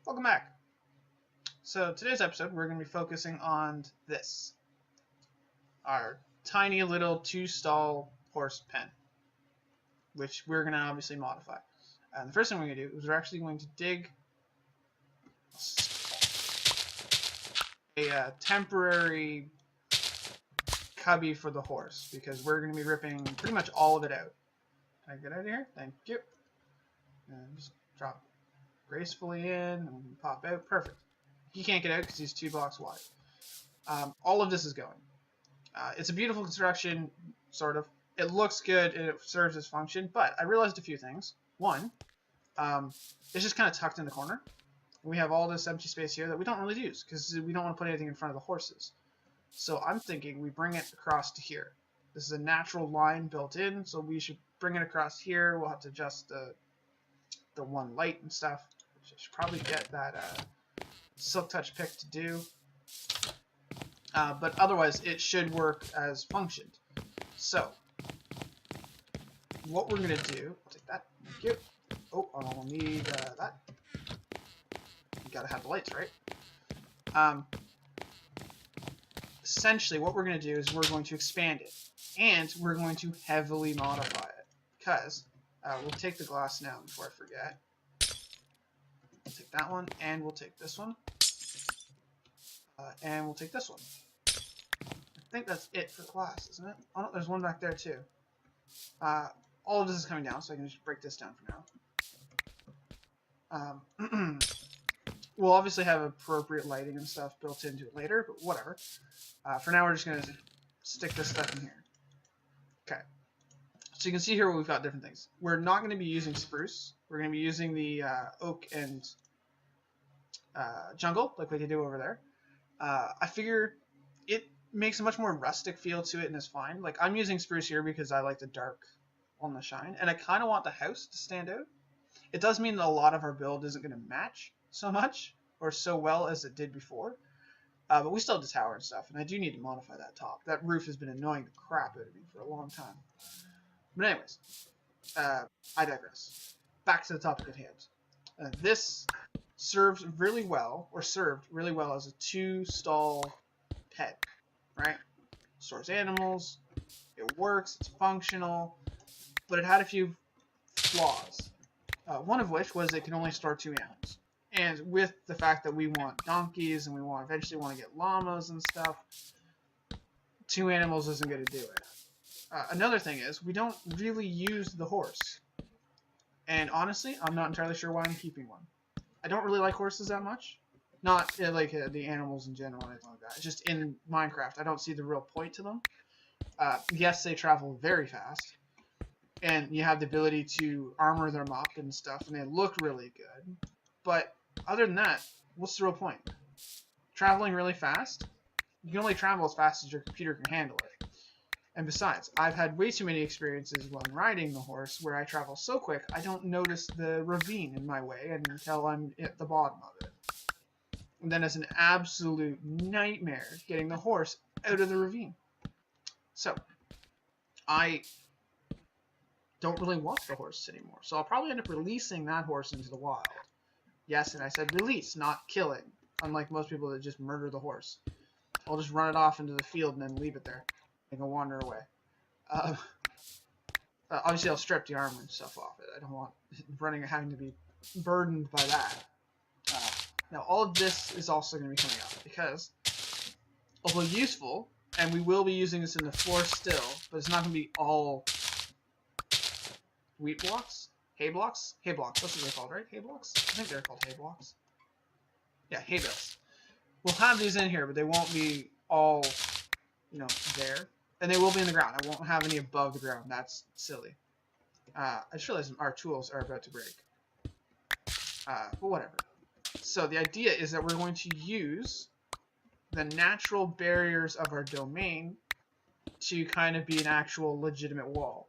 Welcome back. So today's episode, we're going to be focusing on this. Our tiny little 2-stall horse pen, which we're going to obviously modify. And the first thing we're going to do is we're actually going to dig a temporary cubby for the horse, because we're going to be ripping pretty much all of it out. Can I get out of here? Thank you. And just drop gracefully in and pop out. Perfect. He can't get out because he's 2 blocks wide. All of this is going. It's a beautiful construction, sort of. It looks good and it serves its function, but I realized a few things. One, it's just kind of tucked in the corner. We have all this empty space here that we don't really use because we don't want to put anything in front of the horses. So I'm thinking we bring it across to here. This is a natural line built in, so we should bring it across here. We'll have to adjust the one light and stuff, which I should probably get that Silk Touch pick to do. But otherwise, it should work as functioned. So, what we're going to do, I'll take that, thank you. Oh, I'll need that. You gotta have the lights, right? Essentially, what we're going to do is we're going to expand it. And we're going to heavily modify it. Because, we'll take the glass now before I forget. We'll take that one, and we'll take this one. And we'll take this one. I think that's it for glass, isn't it? Oh no, there's one back there too. All of this is coming down, so I can just break this down for now. We'll obviously have appropriate lighting and stuff built into it later, but whatever. For now, we're just going to stick this stuff in here. Okay. So you can see here we've got different things. We're not going to be using spruce. We're going to be using the oak and jungle, like we can do over there. I figure it makes a much more rustic feel to it and is fine. Like, I'm using spruce here because I like the dark on the shine, and I kind of want the house to stand out. It does mean that a lot of our build isn't going to match so much or so well as it did before, but we still have the tower and stuff, and I do need to modify that top. That roof has been annoying the crap out of me for a long time. But anyways, I digress. Back to the topic at hand. This served really well as a 2-stall pen, right? Stores animals, it works, it's functional, but it had a few flaws. One of which was it can only store 2 animals. And with the fact that we want donkeys and we eventually want to get llamas and stuff, 2 animals isn't going to do it. Another thing is we don't really use the horse. And honestly, I'm not entirely sure why I'm keeping one. I don't really like horses that much. Not like the animals in general or anything like that. Just in Minecraft, I don't see the real point to them. Yes, they travel very fast. And you have the ability to armor them up and stuff, and they look really good. But other than that, what's the real point? Traveling really fast? You can only travel as fast as your computer can handle it. And besides, I've had way too many experiences when riding the horse where I travel so quick, I don't notice the ravine in my way until I'm at the bottom of it. And then it's an absolute nightmare getting the horse out of the ravine. So, I don't really want the horse anymore. So I'll probably end up releasing that horse into the wild. Yes, and I said release, not killing. Unlike most people that just murder the horse. I'll just run it off into the field and then leave it there. And go wander away. Obviously, I'll strip the armor and stuff off it. I don't want having to be burdened by that. Now, all of this is also going to be coming up because, although useful, and we will be using this in the floor still, but it's not going to be all wheat blocks? Hay blocks? Hay blocks. That's what they're called, right? Hay blocks? I think they're called hay blocks. Yeah, hay bales. We'll have these in here, but they won't be all, there. And they will be in the ground. I won't have any above the ground. That's silly. I just realized our tools are about to break. But whatever. So the idea is that we're going to use the natural barriers of our domain to kind of be an actual legitimate wall.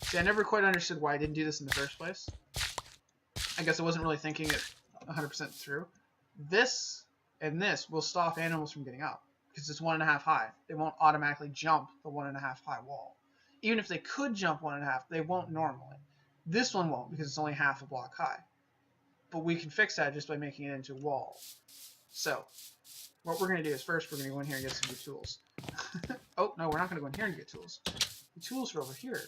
See, I never quite understood why I didn't do this in the first place. I guess I wasn't really thinking it 100% through. This and this will stop animals from getting up because it's 1.5 high. They won't automatically jump the 1.5 high wall. Even if they could jump 1.5, they won't normally. This one won't because it's only half a block high. but we can fix that just by making it into a wall. So what we're going to do is first we're going to go in here and get some new tools. Oh, no, we're not going to go in here and get tools. The tools are over here,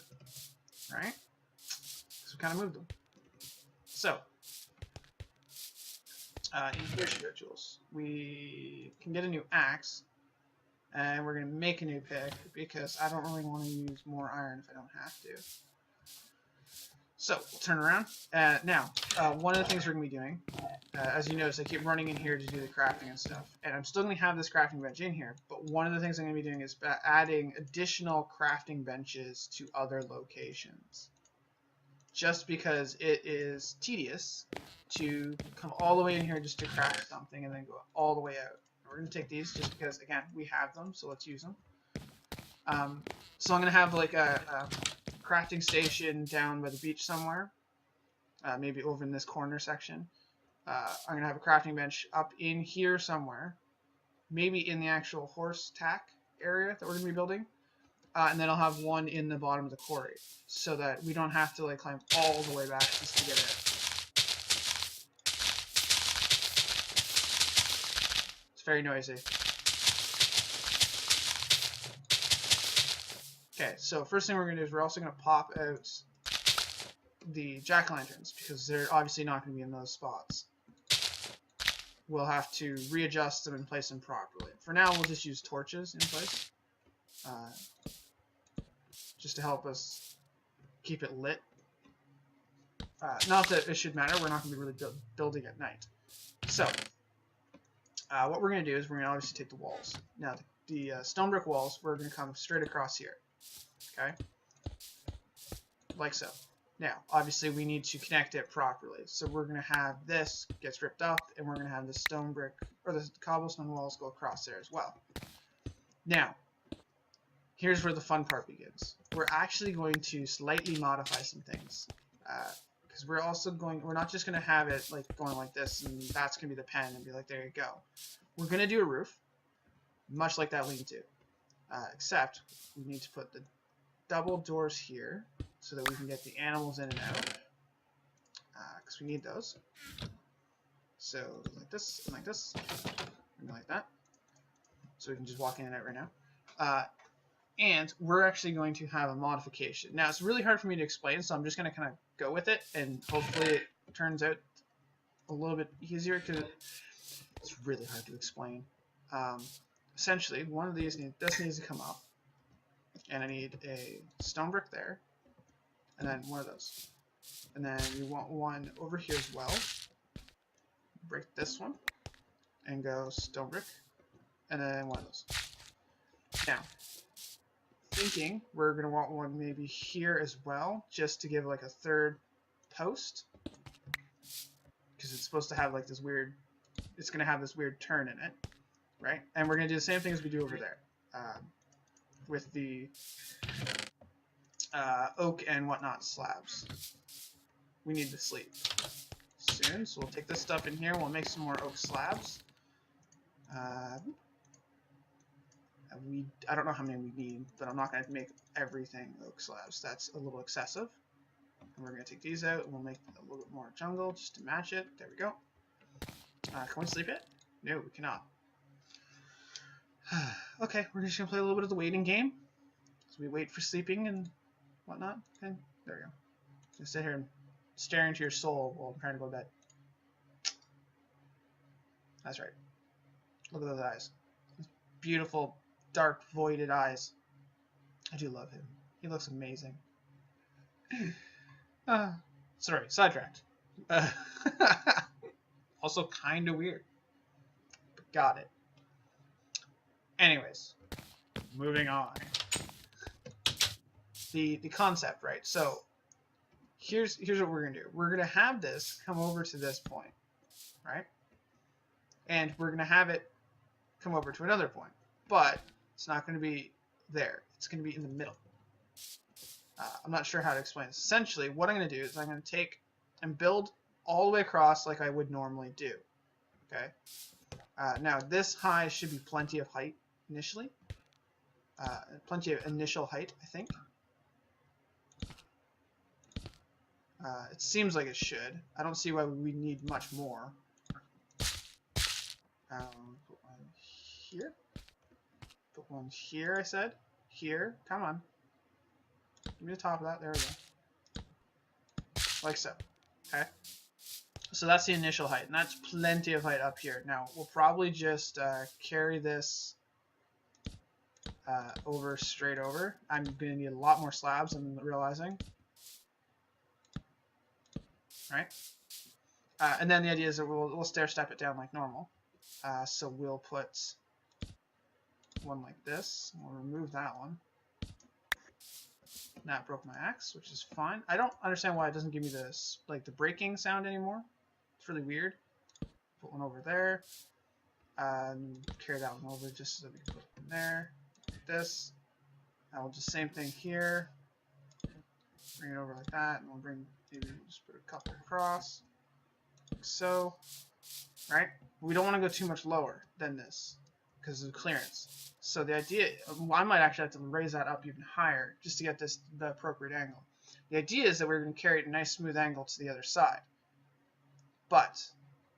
right? So we kind of moved them. So in here should be our tools. We can get a new axe, and we're going to make a new pick because I don't really want to use more iron if I don't have to. So we'll turn around. Now, one of the things we're going to be doing, as you notice, I keep running in here to do the crafting and stuff, and I'm still going to have this crafting bench in here, but one of the things I'm going to be doing is adding additional crafting benches to other locations. Just because it is tedious to come all the way in here just to craft something and then go all the way out. We're going to take these just because, again, we have them, so let's use them. So I'm going to have like a crafting station down by the beach somewhere, maybe over in this corner section. I'm going to have a crafting bench up in here somewhere, maybe in the actual horse tack area that we're going to be building. And then I'll have one in the bottom of the quarry, so that we don't have to like climb all the way back just to get it. It's very noisy. Okay, so first thing we're going to do is we're also going to pop out the jack-o'-lanterns, because they're obviously not going to be in those spots. We'll have to readjust them and place them properly. For now, we'll just use torches in place. Just to help us keep it lit. Not that it should matter, we're not going to be really building at night. So, what we're going to do is we're going to obviously take the walls. Now, the stone brick walls, we're going to come straight across here. Okay? Like so. Now, obviously we need to connect it properly. So we're going to have this gets ripped up, and we're going to have the stone brick, or the cobblestone walls go across there as well. Now, here's where the fun part begins. We're actually going to slightly modify some things. Because we're not just going to have it like going like this, and that's going to be the pen, and be like, there you go. We're going to do a roof, much like that lean-to. Except, we need to put the double doors here, so that we can get the animals in and out. Because we need those. So, like this, and like this, and like that. So we can just walk in and out right now. And we're actually going to have a modification. Now, it's really hard for me to explain, so I'm just going to kind of go with it, and hopefully it turns out a little bit easier, because it's really hard to explain. Essentially, one of these needs to come up, and I need a stone brick there, and then one of those. And then you want one over here as well. Break this one, and go stone brick, and then one of those. Now, thinking we're going to want one maybe here as well, just to give like a third post, because it's supposed to have like this weird, it's going to have this weird turn in it, right? And we're going to do the same thing as we do over there, with the oak and whatnot slabs. We need to sleep soon, so we'll take this stuff in here, we'll make some more oak slabs. I don't know how many we need, but I'm not going to make everything oak slabs. That's a little excessive. And we're going to take these out, and we'll make a little bit more jungle just to match it. There we go. Can we sleep it? No, we cannot. Okay, we're just going to play a little bit of the waiting game. So we wait for sleeping and whatnot. Okay, there we go. Just sit here and stare into your soul while I'm trying to go to bed. That's right. Look at those eyes. Beautiful, dark, voided eyes. I do love him. He looks amazing. Sorry, sidetracked. Also kind of weird. But got it. Anyways, moving on. The concept, right? So here's what we're gonna do. We're gonna have this come over to this point, right? And we're gonna have it come over to another point, but it's not going to be there. It's going to be in the middle. I'm not sure how to explain this. Essentially, what I'm going to do is I'm going to take and build all the way across like I would normally do. Okay. Now this high should be plenty of height initially. Plenty of initial height, I think. It seems like it should. I don't see why we need much more. Put one here. Put one here, I said. Here. Come on. Give me the top of that. There we go. Like so. Okay. So that's the initial height, and that's plenty of height up here. Now, we'll probably just carry this over straight over. I'm going to need a lot more slabs, I'm realizing. Right? And then the idea is that we'll stair step it down like normal. So we'll put one like this. We'll remove that one. That broke my axe, which is fine. I don't understand why it doesn't give me this, like the breaking sound anymore. It's really weird. Put one over there. Carry that one over just so that we can put it in there. Like this. And we'll just same thing here. Bring it over like that, and we'll maybe just put a couple across. Like so. Right? We don't want to go too much lower than this because of clearance. So the idea, I might actually have to raise that up even higher just to get the appropriate angle. The idea is that we're going to carry it a nice smooth angle to the other side. But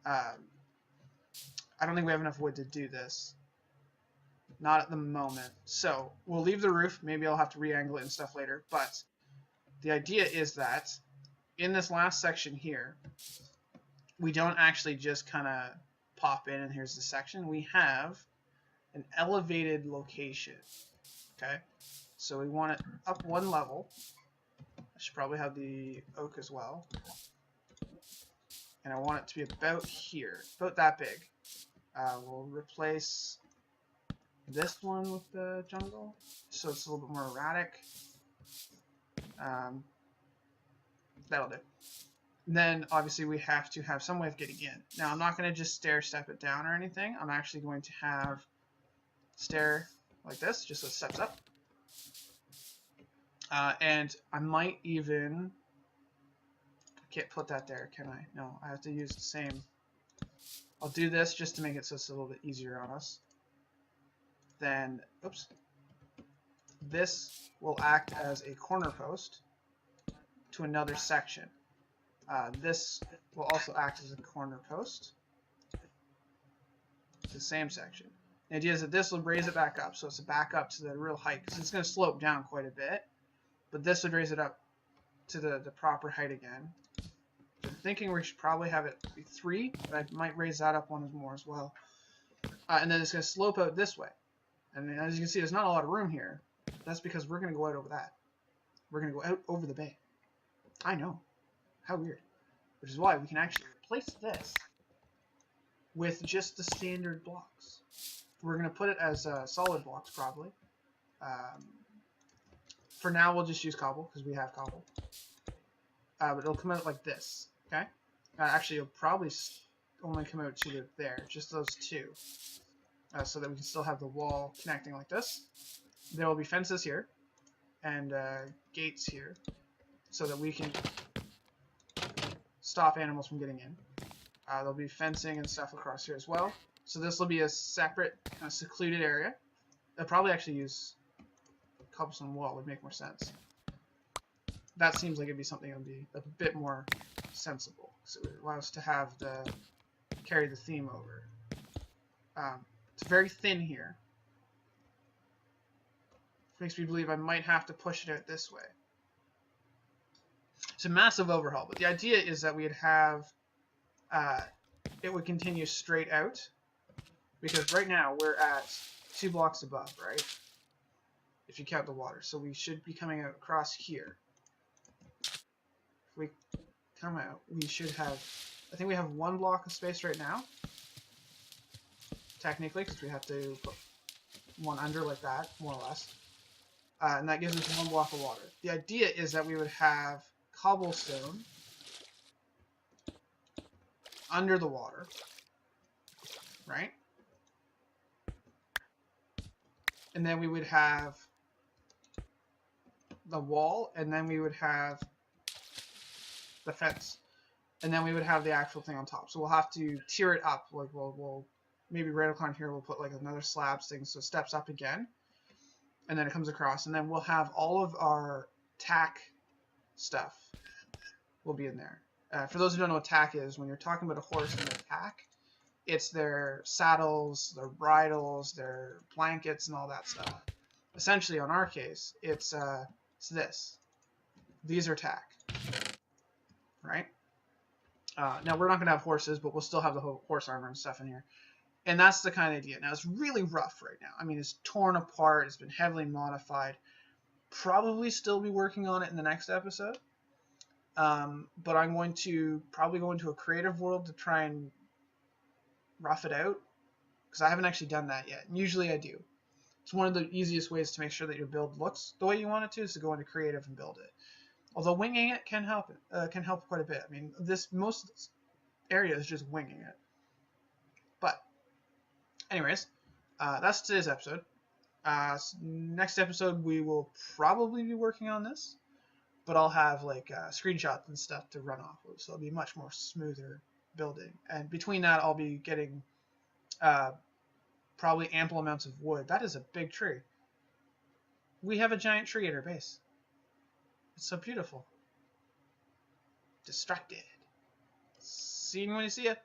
I don't think we have enough wood to do this. Not at the moment. So we'll leave the roof. Maybe I'll have to re-angle it and stuff later. But the idea is that in this last section here, we don't actually just kind of pop in and here's the section. We have an elevated location. Okay, so we want it up one level. I should probably have the oak as well. And I want it to be about here, about that big. We'll replace this one with the jungle, so it's a little bit more erratic. That'll do. And then obviously we have to have some way of getting in. Now I'm not going to just stair step it down or anything. I'm actually going to have stair like this, just so it steps up. And I might even, I can't put that there, can I? No, I have to use the same. I'll do this just to make it so it's a little bit easier on us. Then, oops, this will act as a corner post to another section. This will also act as a corner post to the same section. The idea is that this will raise it back up, so it's back up to the real height, because it's going to slope down quite a bit. But this would raise it up to the proper height again. So I'm thinking we should probably have it be 3, but I might raise that up one more as well. And then it's going to slope out this way. And as you can see, there's not a lot of room here. That's because we're going to go out over that. We're going to go out over the bay. I know. How weird. Which is why we can actually replace this with just the standard blocks. We're going to put it as solid blocks, probably. For now, we'll just use cobble, because we have cobble. But it'll come out like this, okay? Actually, it'll probably only come out to there, just those two. So that we can still have the wall connecting like this. There will be fences here, and gates here, so that we can stop animals from getting in. There'll be fencing and stuff across here as well. So this will be a separate, kind of secluded area. They'll probably actually use cobblestone wall, would make more sense. That seems like it'd be something that would be a bit more sensible. So it allows us to have carry the theme over. It's very thin here. Which makes me believe I might have to push it out this way. It's a massive overhaul, but the idea is that we'd have it would continue straight out, because right now we're at 2 blocks above, right? If you count the water, so we should be coming out across here. If we come out, we should have, I think we have 1 block of space right now, technically, because we have to put one under like that, more or less, and that gives us 1 block of water. The idea is that we would have cobblestone under the water, right? And then we would have the wall, and then we would have the fence, and then we would have the actual thing on top. So we'll have to tier it up. Like we'll maybe right upon here we'll put like another slabs thing, so it steps up again, and then it comes across, and then we'll have all of our tack stuff will be in there. For those who don't know what tack is, when you're talking about a horse and their tack, it's their saddles, their bridles, their blankets, and all that stuff. Essentially, on our case, it's this. These are tack, right? Now, we're not going to have horses, but we'll still have the whole horse armor and stuff in here. And that's the kind of idea. Now, it's really rough right now. I mean, it's torn apart. It's been heavily modified. Probably still be working on it in the next episode. But I'm going to probably go into a creative world to try and rough it out, because I haven't actually done that yet. And usually I do. It's one of the easiest ways to make sure that your build looks the way you want it to, is to go into creative and build it. Although winging it can help quite a bit. I mean, most of this area is just winging it. But anyways, that's today's episode. Next episode we will probably be working on this, but I'll have like screenshots and stuff to run off of, so it'll be much more smoother building. And between that, I'll be getting probably ample amounts of wood. That is a big tree. We have a giant tree at our base. It's so beautiful. Distracted. See you when you see it.